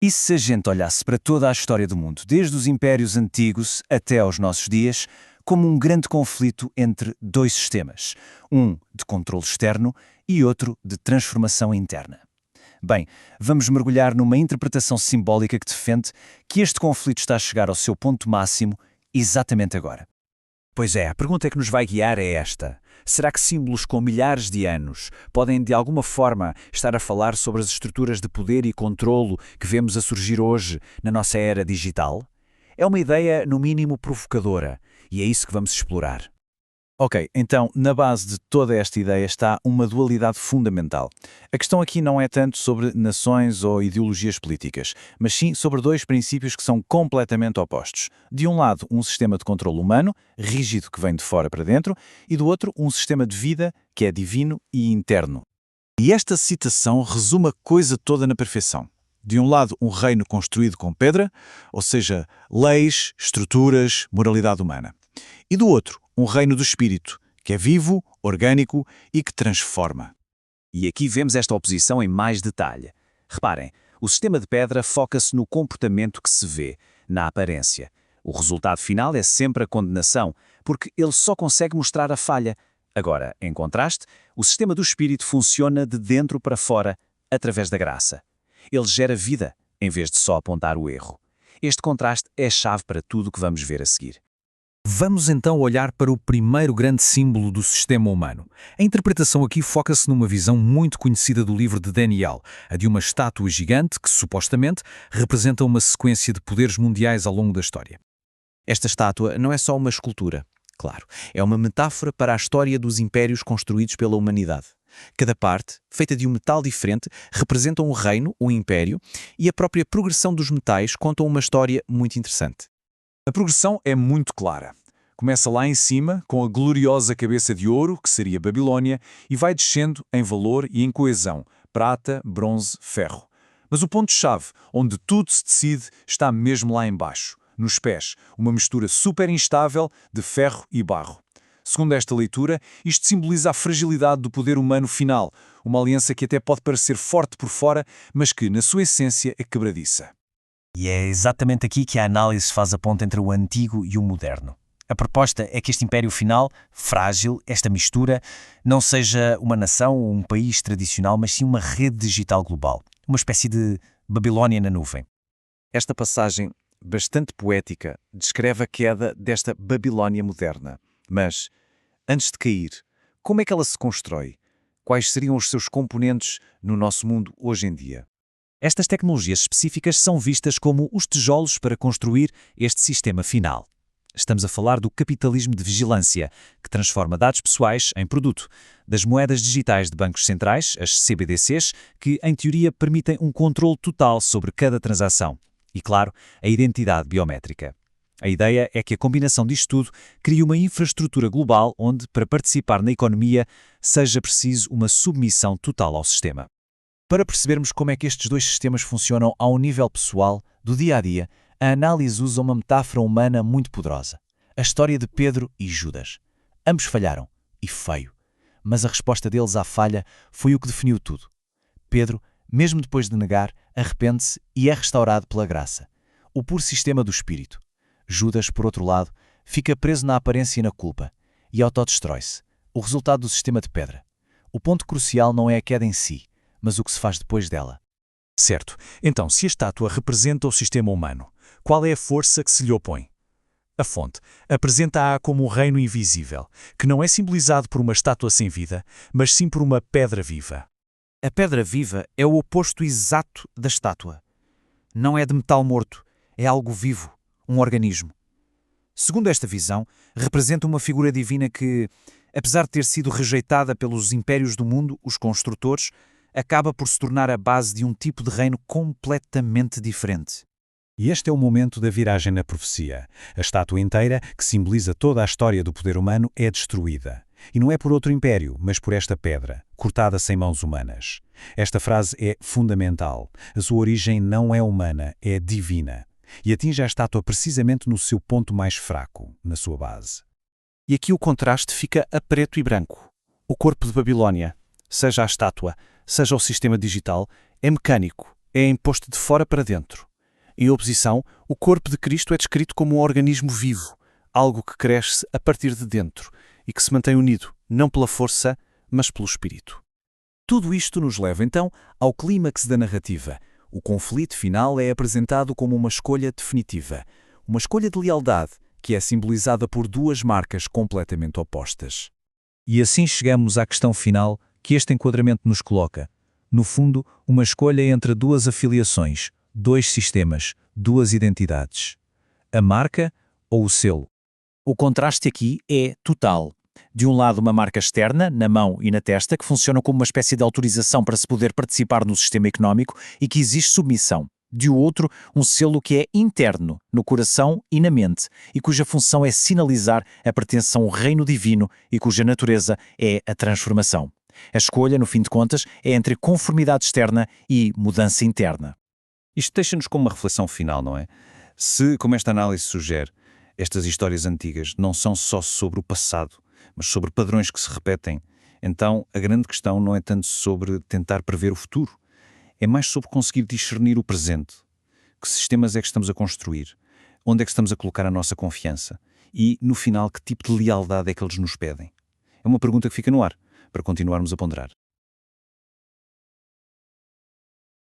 E se a gente olhasse para toda a história do mundo, desde os impérios antigos até aos nossos dias, como um grande conflito entre dois sistemas, um de controle externo e outro de transformação interna? Bem, vamos mergulhar numa interpretação simbólica que defende que este conflito está a chegar ao seu ponto máximo exatamente agora. Pois é, a pergunta que nos vai guiar é esta. Será que símbolos com milhares de anos podem, de alguma forma, estar a falar sobre as estruturas de poder e controlo que vemos a surgir hoje na nossa era digital? É uma ideia, no mínimo, provocadora, e é isso que vamos explorar. Ok, então, na base de toda esta ideia está uma dualidade fundamental. A questão aqui não é tanto sobre nações ou ideologias políticas, mas sim sobre dois princípios que são completamente opostos. De um lado, um sistema de controle humano, rígido que vem de fora para dentro, e do outro, um sistema de vida que é divino e interno. E esta citação resume a coisa toda na perfeição. De um lado, um reino construído com pedra, ou seja, leis, estruturas, moralidade humana. E do outro, um reino do espírito, que é vivo, orgânico e que transforma. E aqui vemos esta oposição em mais detalhe. Reparem, o sistema de pedra foca-se no comportamento que se vê, na aparência. O resultado final é sempre a condenação, porque ele só consegue mostrar a falha. Agora, em contraste, o sistema do espírito funciona de dentro para fora, através da graça. Ele gera vida, em vez de só apontar o erro. Este contraste é a chave para tudo o que vamos ver a seguir. Vamos então olhar para o primeiro grande símbolo do sistema humano. A interpretação aqui foca-se numa visão muito conhecida do livro de Daniel, a de uma estátua gigante que, supostamente, representa uma sequência de poderes mundiais ao longo da história. Esta estátua não é só uma escultura, claro, é uma metáfora para a história dos impérios construídos pela humanidade. Cada parte, feita de um metal diferente, representa um reino, um império, e a própria progressão dos metais conta uma história muito interessante. A progressão é muito clara. Começa lá em cima, com a gloriosa cabeça de ouro, que seria Babilônia, e vai descendo em valor e em coesão, prata, bronze, ferro. Mas o ponto-chave, onde tudo se decide, está mesmo lá embaixo, nos pés, uma mistura super instável de ferro e barro. Segundo esta leitura, isto simboliza a fragilidade do poder humano final, uma aliança que até pode parecer forte por fora, mas que, na sua essência, é quebradiça. E é exatamente aqui que a análise faz a ponte entre o antigo e o moderno. A proposta é que este império final, frágil, esta mistura, não seja uma nação ou um país tradicional, mas sim uma rede digital global, uma espécie de Babilônia na nuvem. Esta passagem, bastante poética, descreve a queda desta Babilônia moderna. Mas, antes de cair, como é que ela se constrói? Quais seriam os seus componentes no nosso mundo hoje em dia? Estas tecnologias específicas são vistas como os tijolos para construir este sistema final. Estamos a falar do capitalismo de vigilância, que transforma dados pessoais em produto, das moedas digitais de bancos centrais, as CBDCs, que, em teoria, permitem um controle total sobre cada transação, e, claro, a identidade biométrica. A ideia é que a combinação disto tudo crie uma infraestrutura global onde, para participar na economia, seja preciso uma submissão total ao sistema. Para percebermos como é que estes dois sistemas funcionam ao nível pessoal, do dia a dia, a análise usa uma metáfora humana muito poderosa. A história de Pedro e Judas. Ambos falharam, e feio. Mas a resposta deles à falha foi o que definiu tudo. Pedro, mesmo depois de negar, arrepende-se e é restaurado pela graça. O puro sistema do espírito. Judas, por outro lado, fica preso na aparência e na culpa, e autodestrói-se. O resultado do sistema de pedra. O ponto crucial não é a queda em si, mas o que se faz depois dela. Certo. Então, se a estátua representa o sistema humano, qual é a força que se lhe opõe? A fonte apresenta-a como um reino invisível, que não é simbolizado por uma estátua sem vida, mas sim por uma pedra viva. A pedra viva é o oposto exato da estátua. Não é de metal morto, é algo vivo, um organismo. Segundo esta visão, representa uma figura divina que, apesar de ter sido rejeitada pelos impérios do mundo, os construtores, acaba por se tornar a base de um tipo de reino completamente diferente. E este é o momento da viragem na profecia. A estátua inteira, que simboliza toda a história do poder humano, é destruída. E não é por outro império, mas por esta pedra, cortada sem mãos humanas. Esta frase é fundamental. A sua origem não é humana, é divina. E atinge a estátua precisamente no seu ponto mais fraco, na sua base. E aqui o contraste fica a preto e branco. O corpo de Babilônia, seja a estátua, seja o sistema digital, é mecânico, é imposto de fora para dentro. Em oposição, o corpo de Cristo é descrito como um organismo vivo, algo que cresce a partir de dentro e que se mantém unido, não pela força, mas pelo espírito. Tudo isto nos leva, então, ao clímax da narrativa. O conflito final é apresentado como uma escolha definitiva. Uma escolha de lealdade, que é simbolizada por duas marcas completamente opostas. E assim chegamos à questão final que este enquadramento nos coloca. No fundo, uma escolha entre duas afiliações, dois sistemas, duas identidades. A marca ou o selo? O contraste aqui é total. De um lado, uma marca externa, na mão e na testa, que funciona como uma espécie de autorização para se poder participar no sistema económico e que exige submissão. De outro, um selo que é interno, no coração e na mente, e cuja função é sinalizar a pertença a um reino divino e cuja natureza é a transformação. A escolha, no fim de contas, é entre conformidade externa e mudança interna. Isto deixa-nos com uma reflexão final, não é? Se, como esta análise sugere, estas histórias antigas não são só sobre o passado, mas sobre padrões que se repetem, então a grande questão não é tanto sobre tentar prever o futuro, é mais sobre conseguir discernir o presente. Que sistemas é que estamos a construir? Onde é que estamos a colocar a nossa confiança? E, no final, que tipo de lealdade é que eles nos pedem? É uma pergunta que fica no ar, para continuarmos a ponderar.